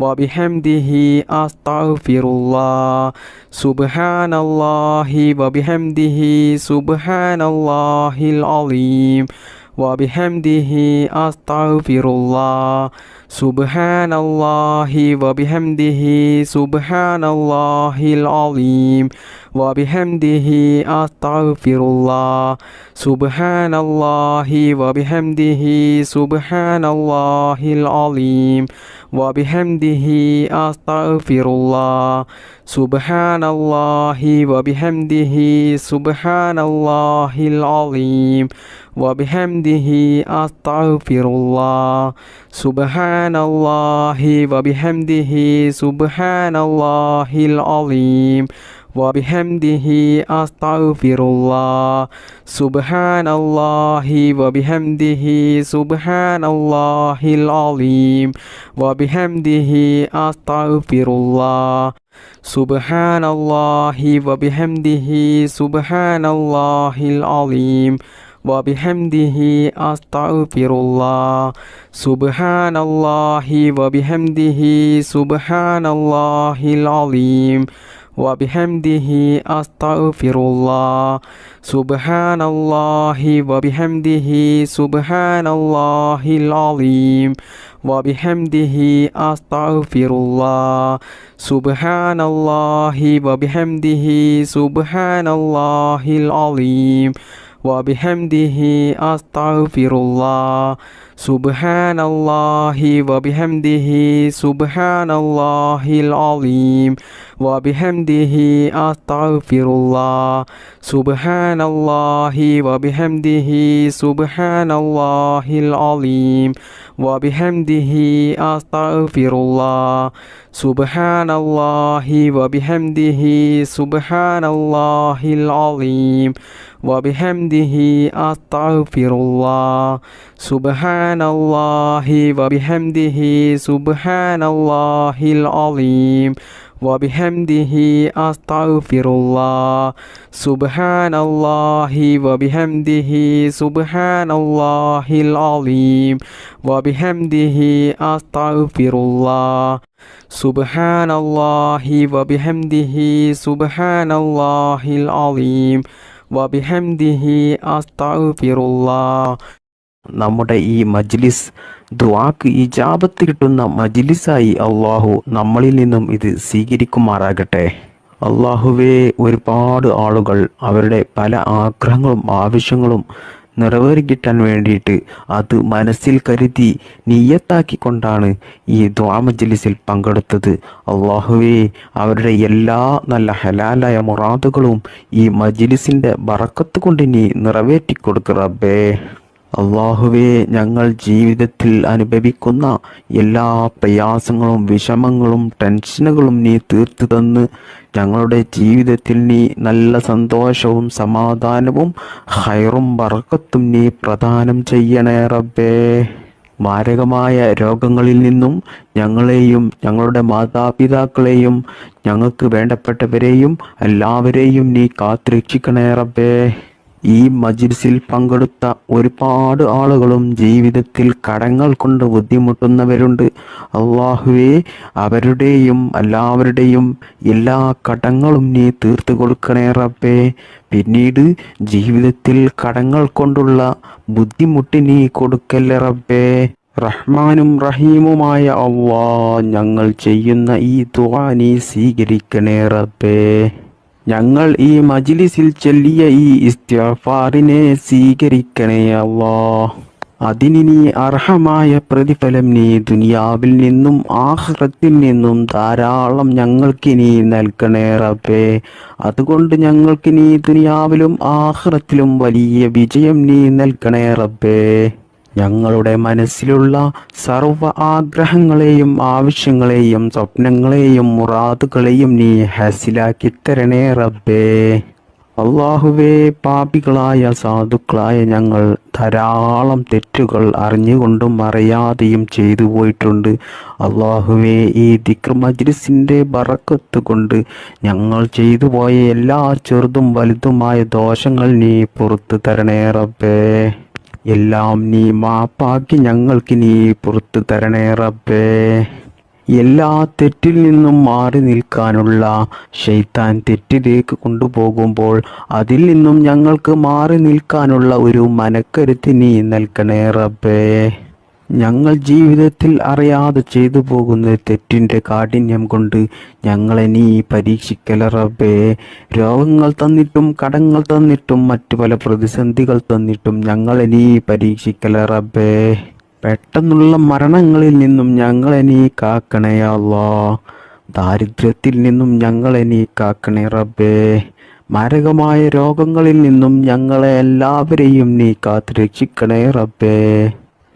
وبحمده أستغفر الله سبحان الله وبحمده سبحان الله العظيم وبحمده أستغفر الله سبحان الله وبحمده سبحان الله العظيم وبحمده أستغفر الله سبحان الله وبحمده سبحان الله العظيم وبحمده أستغفر الله سبحان الله وبحمده سبحان الله العظيم وبحمده أستغفر الله سبحان الله وبحمده سبحان الله العظيم وبحمده أستغفر الله سبحان الله وبحمده سبحان الله العظيم وبحمده أستغفر الله سبحان الله وبحمده سبحان الله العظيم وبحمده أستغفر الله سبحان الله وبحمده سبحان الله العظيم وبحمده أستغفر الله سبحان الله وبحمده سبحان الله العظيم وبحمده أستغفر الله سبحان الله وبحمده سبحان الله العظيم وبحمده أستغفر الله سبحان الله وبحمده سبحان الله العظيم وبحمده أستغفر الله سبحان الله وبحمده سبحان الله العظيم وبحمده أستغفر الله سبحان الله وبحمده سبحان الله العظيم وبحمده أستغفر الله سبحان الله وبحمده سبحان الله العظيم وبحمده أستغفر الله سبحان الله وبحمده سبحان الله العظيم വബിഹംദിഹി അസ്തഗ്ഫിറുല്ലാഹ് സുബ്ഹാനല്ലാഹി വബിഹംദിഹി സുബ്ഹാനല്ലാഹിൽ അലീം വബിഹംദിഹി അസ്തഗ്ഫിറുല്ലാഹ് സുബ്ഹാനല്ലാഹി വബിഹംദിഹി സുബ്ഹാനല്ലാഹിൽ അലീം വബിഹംദിഹി അസ്തഗ്ഫിറുല്ലാഹ്. നമ്മുടെ ഈ മജ്ലിസ് ദുആക്ക് ഇജാബത്ത് കിട്ടുന്ന മജ്ലിസായി അള്ളാഹു നമ്മളിൽ നിന്നും ഇത് സ്വീകരിക്കുമാറാകട്ടെ. അള്ളാഹുവേ, ഒരുപാട് ആളുകൾ അവരുടെ പല ആഗ്രഹങ്ങളും ആവശ്യങ്ങളും നിറവേറിക്കിട്ടാൻ വേണ്ടിയിട്ട് അത് മനസ്സിൽ കരുതി നിയ്യത്താക്കിക്കൊണ്ടാണ് ഈ ദുആ മജ്ലിസിൽ പങ്കെടുത്തത്. അള്ളാഹുവേ, അവരുടെ എല്ലാ നല്ല ഹലാലായ മുറാദുകളും ഈ മജ്ലിസിൻ്റെ ബറക്കത്ത് കൊണ്ട് നീ നിറവേറ്റി കൊടുക്കുക റബ്ബേ. അള്ളാഹുവേ, ഞങ്ങൾ ജീവിതത്തിൽ അനുഭവിക്കുന്ന എല്ലാ പ്രയാസങ്ങളും വിഷമങ്ങളും ടെൻഷനുകളും നീ തീർത്തു തന്ന് ഞങ്ങളുടെ ജീവിതത്തിൽ നീ നല്ല സന്തോഷവും സമാധാനവും ഹൈറും ബറക്കത്തും നീ പ്രദാനം ചെയ്യണേ റബ്ബേ. മാരകമായ രോഗങ്ങളിൽ നിന്നും ഞങ്ങളെയും ഞങ്ങളുടെ മാതാപിതാക്കളെയും ഞങ്ങൾക്ക് വേണ്ടപ്പെട്ടവരെയും എല്ലാവരെയും നീ കാത്തുരക്ഷിക്കണേ റബ്ബേ. ഈ മജ്ലിസിൽ പങ്കെടുത്ത ഒരുപാട് ആളുകളും ജീവിതത്തിൽ കടങ്ങൾ കൊണ്ട് ബുദ്ധിമുട്ടുന്നവരുണ്ട്. അള്ളാഹുവേ, അവരുടെയും എല്ലാവരുടെയും എല്ലാ കടങ്ങളും നീ തീർത്തു കൊടുക്കണേ റബ്ബേ. പിന്നീട് ജീവിതത്തിൽ കടങ്ങൾ കൊണ്ടുള്ള ബുദ്ധിമുട്ട് നീ കൊടുക്കല്ലേ റബ്ബേ. റഹ്മാനും റഹീമുമായ അല്ലാഹ്, ഞങ്ങൾ ചെയ്യുന്ന ഈ ദുആ നീ സ്വീകരിക്കണേ റബ്ബേ. ഞങ്ങൾ ഈ മജ്ലിസിൽ ചൊല്ലിയ ഈ ഇസ്തിഗ്ഫാറിനെ സ്വീകരിക്കണേ അല്ലാഹ്. അതിന് നീ അർഹമായ പ്രതിഫലം നീ ദുനിയാവിൽ നിന്നും ആഖിറത്തിൽ നിന്നും ധാരാളം ഞങ്ങൾക്ക് നീ നൽകണേ റബ്ബേ. അതുകൊണ്ട് ഞങ്ങൾക്ക് നീ ദുനിയാവിലും ആഖിറത്തിലും വലിയ വിജയം നീ നൽകണേ റബ്ബേ. ഞങ്ങളുടെ മനസ്സിലുള്ള സർവ്വ ആഗ്രഹങ്ങളെയും ആവശ്യങ്ങളെയും സ്വപ്നങ്ങളെയും മുറാദുകളെയും നീ ഹാസിലാക്കി തരണേ റബ്ബേ. അള്ളാഹുവേ, പാപികളായ സാധുക്കളായ ഞങ്ങൾ ധാരാളം തെറ്റുകൾ അറിഞ്ഞുകൊണ്ടും അറിയാതെയും ചെയ്തു പോയിട്ടുണ്ട്. അള്ളാഹുവേ, ഈ ദിക്ർ മജ്ലിസിൻ്റെ ബറക്കത്ത് കൊണ്ട് ഞങ്ങൾ ചെയ്തു പോയ എല്ലാ ചെറുതും വലുതുമായ ദോഷങ്ങൾ നീ പുറത്തു തരണേ റബ്ബേ. എല്ലാം നീ മാപ്പാക്കി ഞങ്ങൾക്ക് നീ പുറത്തു തരണേ റബ്ബേ. എല്ലാ തെറ്റിൽ നിന്നും മാറി നിൽക്കാനുള്ള ശൈത്താൻ തെറ്റിലേക്ക് കൊണ്ടുപോകുമ്പോൾ അതിൽ നിന്നും ഞങ്ങൾക്ക് മാറി നിൽക്കാനുള്ള ഒരു മനക്കരുത്ത് നീ നൽകണേ റബ്ബേ. ഞങ്ങൾ ജീവിതത്തിൽ അറിയാതെ ചെയ്തു പോകുന്ന തെറ്റിൻ്റെ കാഠിന്യം കൊണ്ട് ഞങ്ങളെ നീ പരീക്ഷിക്കല റബ്ബേ. രോഗങ്ങൾ തന്നിട്ടും കടങ്ങൾ തന്നിട്ടും മറ്റു പല പ്രതിസന്ധികൾ തന്നിട്ടും ഞങ്ങളെ നീ പരീക്ഷിക്കല റബ്ബേ. പെട്ടെന്നുള്ള മരണങ്ങളിൽ നിന്നും ഞങ്ങളെ നീ കാക്കണേ അല്ലാഹ്. ദാരിദ്ര്യത്തിൽ നിന്നും ഞങ്ങളെ നീ കാക്കണേ റബ്ബേ. മാരകമായ രോഗങ്ങളിൽ നിന്നും ഞങ്ങളെ എല്ലാവരെയും നീ കാത്തു രക്ഷിക്കണേ റബ്ബേ.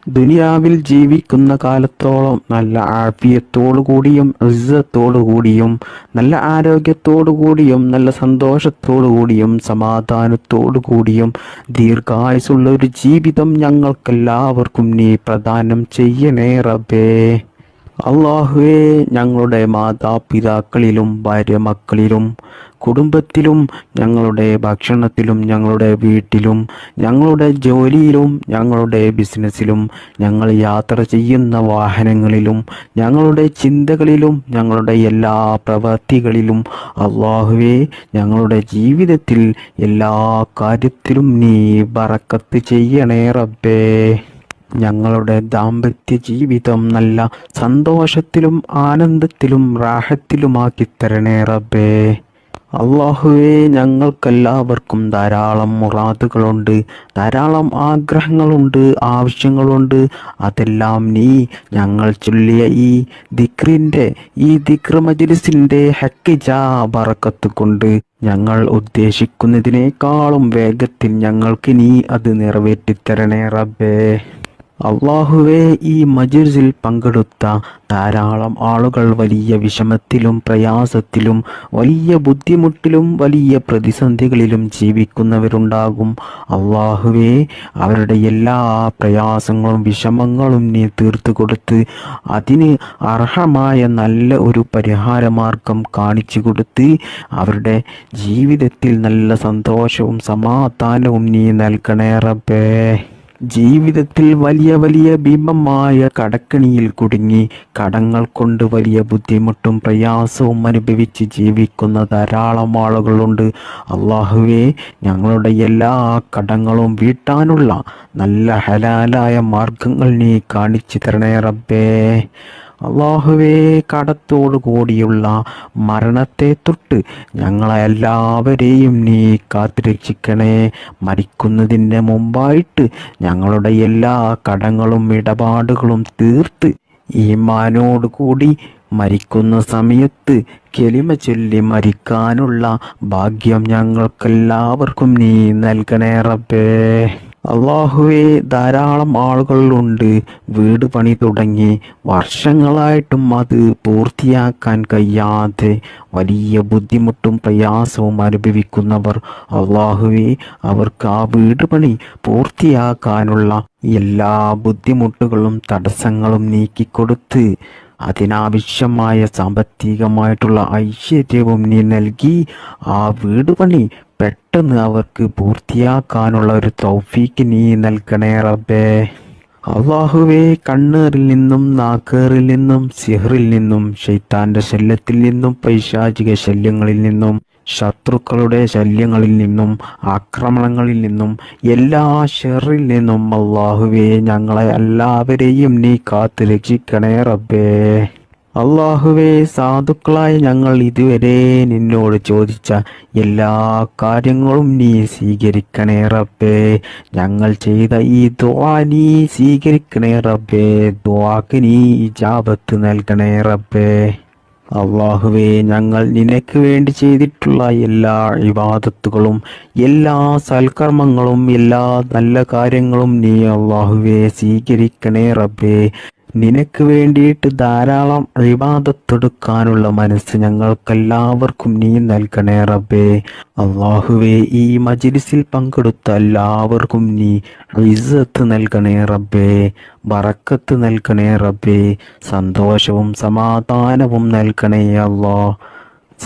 ദുനിയാവിൽ ജീവിക്കുന്ന കാലത്തോളം നല്ല ആഫിയത്തോടു കൂടിയും ഇസ്സത്തോടു കൂടിയും നല്ല ആരോഗ്യത്തോടു കൂടിയും നല്ല സന്തോഷത്തോടു കൂടിയും സമാധാനത്തോടു കൂടിയും ദീർഘായുസുള്ള ഒരു ജീവിതം ഞങ്ങൾക്കെല്ലാവർക്കും നീ പ്രദാനം ചെയ്യണേ റബ്ബേ. അള്ളാഹുവേ, ഞങ്ങളുടെ മാതാപിതാക്കളിലും ഭാര്യ മക്കളിലും കുടുംബത്തിലും ഞങ്ങളുടെ ഭക്ഷണത്തിലും ഞങ്ങളുടെ വീട്ടിലും ഞങ്ങളുടെ ജോലിയിലും ഞങ്ങളുടെ ബിസിനസ്സിലും ഞങ്ങൾ യാത്ര ചെയ്യുന്ന വാഹനങ്ങളിലും ഞങ്ങളുടെ ചിന്തകളിലും ഞങ്ങളുടെ എല്ലാ പ്രവൃത്തികളിലും അല്ലാഹുവേ, ഞങ്ങളുടെ ജീവിതത്തിൽ എല്ലാ കാര്യത്തിലും നീ ബറക്കത്ത് ചെയ്യണേ റബ്ബേ. ഞങ്ങളുടെ ദാമ്പത്യ ജീവിതം നല്ല സന്തോഷത്തിലും ആനന്ദത്തിലും റാഹത്തിലുമാക്കി തരണേ റബ്ബേ. അല്ലാഹുവേ, ഞങ്ങൾക്കെല്ലാവർക്കും ധാരാളം മുറാദുകളുണ്ട്, ധാരാളം ആഗ്രഹങ്ങളുണ്ട്, ആവശ്യങ്ങളുണ്ട്. അതെല്ലാം നീ ഞങ്ങൾ ചൊല്ലിയ ഈ ദിക്ർ മജ്ലിസിൻ്റെ ഹക്കിജാ ബറക്കത്ത് കൊണ്ട് ഞങ്ങൾ ഉദ്ദേശിക്കുന്നതിനേക്കാളും വേഗത്തിൽ ഞങ്ങൾക്ക് നീ അത് നിറവേറ്റിത്തരണേ റബ്ബേ. അള്ളാഹുവേ, ഈ മജ്‌ലിസിൽ പങ്കെടുത്ത ധാരാളം ആളുകൾ വലിയ വിഷമത്തിലും പ്രയാസത്തിലും വലിയ ബുദ്ധിമുട്ടിലും വലിയ പ്രതിസന്ധികളിലും ജീവിക്കുന്നവരുണ്ടാകും. അള്ളാഹുവേ, അവരുടെ എല്ലാ പ്രയാസങ്ങളും വിഷമങ്ങളും നീ തീർത്തു കൊടുത്ത് അതിന് അർഹമായ നല്ല ഒരു പരിഹാരമാർഗം കാണിച്ചു കൊടുത്ത് അവരുടെ ജീവിതത്തിൽ നല്ല സന്തോഷവും സമാധാനവും നീ നൽകണേ റബ്ബേ. ജീവിതത്തിൽ വലിയ വലിയ ഭീമമായ കടക്കെണിയിൽ കുടുങ്ങി കടങ്ങൾ കൊണ്ട് വലിയ ബുദ്ധിമുട്ടും പ്രയാസവും അനുഭവിച്ച് ജീവിക്കുന്ന ധാരാളം ആളുകളുണ്ട്. അള്ളാഹുവേ, ഞങ്ങളുടെ എല്ലാ കടങ്ങളും വീട്ടാനുള്ള നല്ല ഹലാലായ മാർഗങ്ങൾ നീ കാണിച്ചു തരണേ റബ്ബേ. അള്ളാഹുവേ, കടത്തോടു കൂടിയുള്ള മരണത്തെ തൊട്ട് ഞങ്ങളെ എല്ലാവരെയും നീ കാത്തുരക്ഷിക്കണേ. മരിക്കുന്നതിന് മുമ്പായിട്ട് ഞങ്ങളുടെ എല്ലാ കടങ്ങളും ഇടപാടുകളും തീർത്ത് ഈമാനോട് കൂടി മരിക്കുന്ന സമയത്ത് കെലിമ ചൊല്ലി മരിക്കാനുള്ള ഭാഗ്യം ഞങ്ങൾക്കെല്ലാവർക്കും നീ നൽകണേ റബ്ബേ. അള്ളാഹുവേ, ധാരാളം ആളുകളുണ്ട് വീട് പണി തുടങ്ങി വർഷങ്ങളായിട്ടും അത് പൂർത്തിയാക്കാൻ കഴിയാതെ വലിയ ബുദ്ധിമുട്ടും പ്രയാസവും അനുഭവിക്കുന്നവർ. അള്ളാഹുവേ, അവർക്ക് ആ വീട് പണി പൂർത്തിയാക്കാനുള്ള എല്ലാ ബുദ്ധിമുട്ടുകളും തടസ്സങ്ങളും നീക്കിക്കൊടുത്ത് അതിനാവശ്യമായ സാമ്പത്തികമായിട്ടുള്ള ഐശ്വര്യവും നീ നൽകി ആ വീട് പണി പെട്ടെന്ന് അവർക്ക് പൂർത്തിയാക്കാനുള്ള ഒരു തൗഫീക്ക് നീ നൽകണേ റബ്ബേ. അള്ളാഹുവേ, കണ്ണേറിൽ നിന്നും നാക്കേറിൽ നിന്നും സിഹറിൽ നിന്നും ശൈത്താന്റെ ശല്യത്തിൽ നിന്നും പൈശാചിക ശല്യങ്ങളിൽ നിന്നും ശത്രുക്കളുടെ ശല്യങ്ങളിൽ നിന്നും ആക്രമണങ്ങളിൽ നിന്നും എല്ലാ ഷെറിൽ നിന്നും അള്ളാഹുവേ, ഞങ്ങളെ എല്ലാവരെയും നീ കാത്തു രക്ഷിക്കണേ റബ്ബേ. അള്ളാഹുവേ, സാധുക്കളായ ഞങ്ങൾ ഇതുവരെ നിന്നോട് ചോദിച്ച എല്ലാ കാര്യങ്ങളും നീ സ്വീകരിക്കണേ റബ്ബേ. ഞങ്ങൾ ചെയ്ത ഈ ദുആ നീ സ്വീകരിക്കണേ റബ്ബേ. ദുആക്ക് നീ ഇജാബത്ത് നൽകണേ റബ്ബേ. അള്ളാഹുവേ, ഞങ്ങൾ നിനക്ക് വേണ്ടി ചെയ്തിട്ടുള്ള എല്ലാ ഇബാദത്തുകളും എല്ലാ സൽക്കർമ്മങ്ങളും എല്ലാ നല്ല കാര്യങ്ങളും നീ അള്ളാഹുവേ സ്വീകരിക്കണേ റബ്ബേ. നിനക്ക് വേണ്ടിയിട്ട് ധാരാളം ഇബാദത്തെടുക്കാനുള്ള മനസ്സ് ഞങ്ങൾക്കെല്ലാവർക്കും നീ നൽകണേ റബ്ബേ. അള്ളാഹുവേ, ഈ മജ്‌ലിസിൽ പങ്കെടുത്ത എല്ലാവർക്കും നീ ഇസ്സത്ത് നൽകണേ റബ്ബേ, ബറക്കത്ത് നൽകണേ റബ്ബേ, സന്തോഷവും സമാധാനവും നൽകണേ അല്ലാഹ്.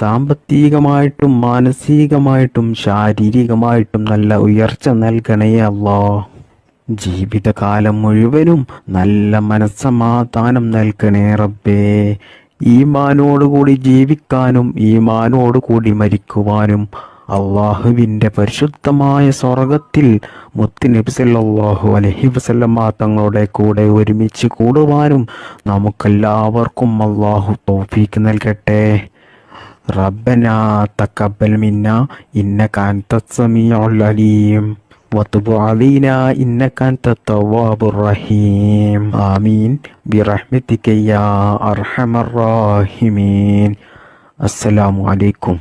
സാമ്പത്തികമായിട്ടും മാനസികമായിട്ടും ശാരീരികമായിട്ടും നല്ല ഉയർച്ച നൽകണേ അല്ലാഹ്. ജീവിതകാലം മുഴുവനും നല്ല മനസ്സമാധാനം നൽകണേ റബ്ബേ. ഈമാനോടുകൂടി ജീവിക്കാനും ഈമാനോടുകൂടി മരിക്കുവാനും അള്ളാഹുവിൻ്റെ പരിശുദ്ധമായ സ്വർഗത്തിൽ മുത്ത് നബി സല്ലല്ലാഹു അലൈഹി വസല്ലമ തങ്ങളുടെ കൂടെ ഒരുമിച്ച് കൂടുവാനും നമുക്കെല്ലാവർക്കും അള്ളാഹു തൗഫീക്ക് നൽകട്ടെ. റബ്ബനാ തഖബ്ബൽ മിന്നാ ഇന്നക അൻതസ് സമീഉൽ അലീം വതുബ് അലൈനാ ഇന്നക അൻതത് തവ്വാബുർ റഹീം. ആമീൻ ബിറഹ്മതിക യാ അർഹമർ റഹീമീൻ. അസ്സലാമു അലൈക്കും.